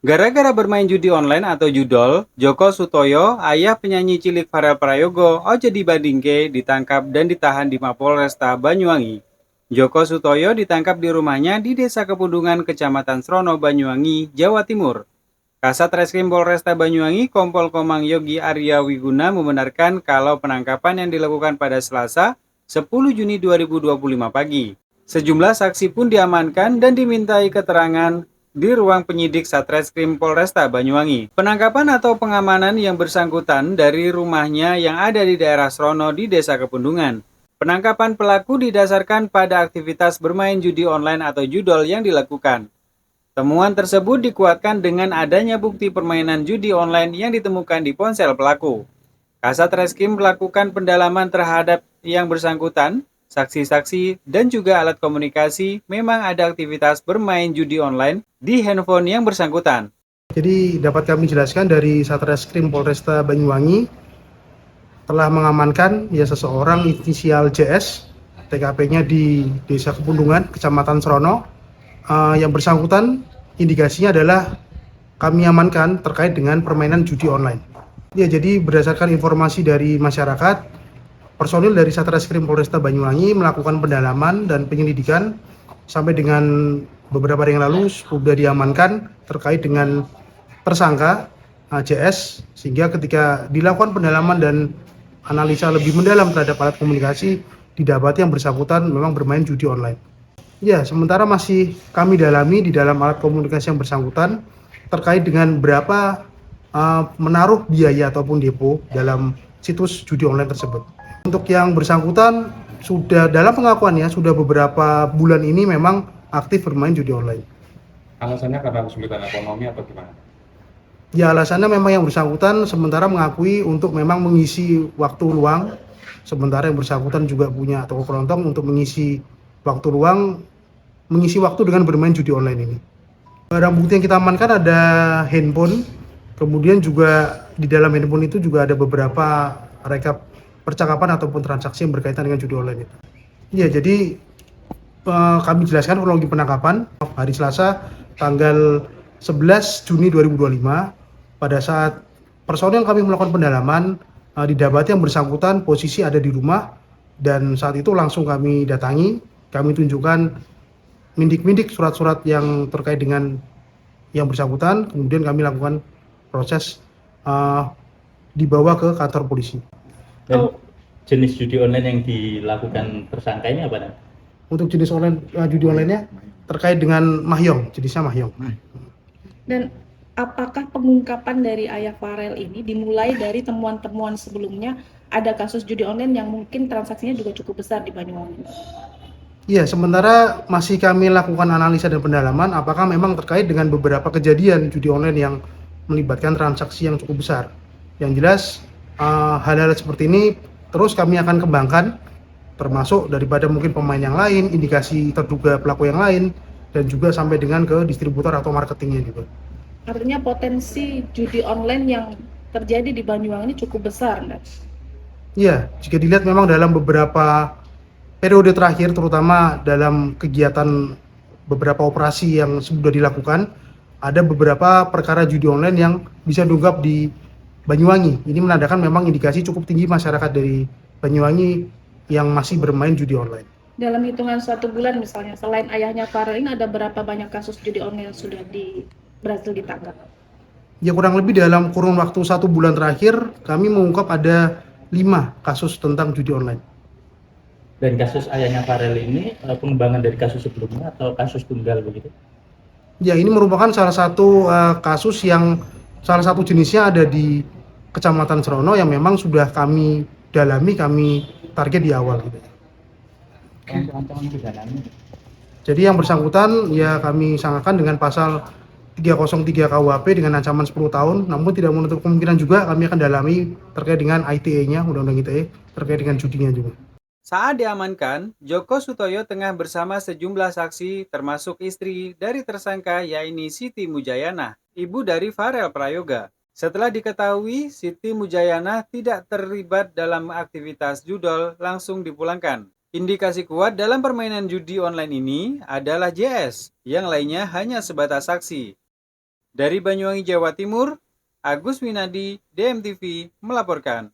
Gara-gara bermain judi online atau judol, Joko Sutoyo, ayah penyanyi cilik Farel Prayogo, Ojo Dibandingke, ditangkap dan ditahan di Mapolresta Banyuwangi. Joko Sutoyo ditangkap di rumahnya di Desa Kepundungan, Kecamatan Srono, Banyuwangi, Jawa Timur. Kasat Reskrim Polresta Banyuwangi, Kompol Komang Yogi Arya Wiguna membenarkan kalau penangkapan yang dilakukan pada Selasa, 10 Juni 2025 pagi. Sejumlah saksi pun diamankan dan dimintai keterangan di ruang penyidik Satreskrim Polresta Banyuwangi. Penangkapan atau pengamanan yang bersangkutan dari rumahnya yang ada di daerah Srono di Desa Kepundungan. Penangkapan pelaku didasarkan pada aktivitas bermain judi online atau judol yang dilakukan. Temuan tersebut dikuatkan dengan adanya bukti permainan judi online yang ditemukan di ponsel pelaku. Kasat Reskrim melakukan pendalaman terhadap yang bersangkutan, saksi-saksi, dan juga alat komunikasi. Memang ada aktivitas bermain judi online di handphone yang bersangkutan. Jadi dapat kami jelaskan dari Satreskrim Polresta Banyuwangi telah mengamankan seseorang inisial JS, TKP-nya di Desa Kepundungan, Kecamatan Srono. Yang bersangkutan indikasinya adalah kami amankan terkait dengan permainan judi online. Ya, jadi berdasarkan informasi dari masyarakat, personil dari Satreskrim Polresta Banyuwangi melakukan pendalaman dan penyelidikan sampai dengan beberapa hari yang lalu sudah diamankan terkait dengan tersangka JS, sehingga ketika dilakukan pendalaman dan analisa lebih mendalam terhadap alat komunikasi, didapati yang bersangkutan memang bermain judi online. Ya, sementara masih kami dalami di dalam alat komunikasi yang bersangkutan terkait dengan berapa menaruh biaya ataupun depo dalam situs judi online tersebut. Untuk yang bersangkutan sudah dalam pengakuannya sudah beberapa bulan ini memang aktif bermain judi online. Alasannya karena kesulitan ekonomi atau gimana? Ya, alasannya memang yang bersangkutan sementara mengakui untuk memang mengisi waktu luang, sementara yang bersangkutan juga punya toko kelontong untuk mengisi waktu luang, mengisi waktu dengan bermain judi online ini. Barang bukti yang kita amankan ada handphone, kemudian juga di dalam handphone itu juga ada beberapa rekap percakapan ataupun transaksi yang berkaitan dengan judi online itu. Ya, jadi kami jelaskan kronologi penangkapan hari Selasa tanggal 11 Juni 2025 pada saat personel kami melakukan pendalaman didapati yang bersangkutan posisi ada di rumah, dan saat itu langsung kami datangi, kami tunjukkan mindik-mindik surat-surat yang terkait dengan yang bersangkutan, kemudian kami lakukan proses dibawa ke kantor polisi. Dan jenis judi online yang dilakukan tersangka ini apa? Untuk jenis online judi online-nya terkait dengan mahjong, jenisnya mahjong. Dan apakah pengungkapan dari ayah Farel ini dimulai dari temuan-temuan sebelumnya ada kasus judi online yang mungkin transaksinya juga cukup besar di Banyuwangi? Iya, sementara masih kami lakukan analisa dan pendalaman apakah memang terkait dengan beberapa kejadian judi online yang melibatkan transaksi yang cukup besar. Yang jelas hal-hal seperti ini terus kami akan kembangkan, termasuk daripada mungkin pemain yang lain, indikasi terduga pelaku yang lain, dan juga sampai dengan ke distributor atau marketingnya juga. Artinya potensi judi online yang terjadi di Banyuwangi ini cukup besar, enggak? Iya, jika dilihat memang dalam beberapa periode terakhir, terutama dalam kegiatan beberapa operasi yang sudah dilakukan, ada beberapa perkara judi online yang bisa diungkap di Banyuwangi. Ini menandakan memang indikasi cukup tinggi masyarakat dari Banyuwangi yang masih bermain judi online. Dalam hitungan 1 bulan misalnya, selain ayahnya Farel ini ada berapa banyak kasus judi online yang sudah berhasil ditangkap? Ya, kurang lebih dalam kurun waktu 1 bulan terakhir, kami mengungkap ada 5 kasus tentang judi online. Dan kasus ayahnya Farel ini pengembangan dari kasus sebelumnya atau kasus tunggal begitu? Ya, ini merupakan salah satu kasus yang salah satu jenisnya ada di Kecamatan Srono yang memang sudah kami dalami, kami target di awal gitu. Jadi yang bersangkutan ya kami sangkakan dengan pasal 303 KUHP dengan ancaman 10 tahun, namun tidak menutup kemungkinan juga kami akan dalami terkait dengan ITE-nya, Undang-Undang ITE, terkait dengan judinya juga. Saat diamankan, Joko Sutoyo tengah bersama sejumlah saksi termasuk istri dari tersangka yaitu Siti Mujayana, ibu dari Farel Prayoga. Setelah diketahui Siti Mujayana tidak terlibat dalam aktivitas judol, langsung dipulangkan. Indikasi kuat dalam permainan judi online ini adalah JS, yang lainnya hanya sebatas saksi. Dari Banyuwangi, Jawa Timur, Agus Winadi, DMTV melaporkan.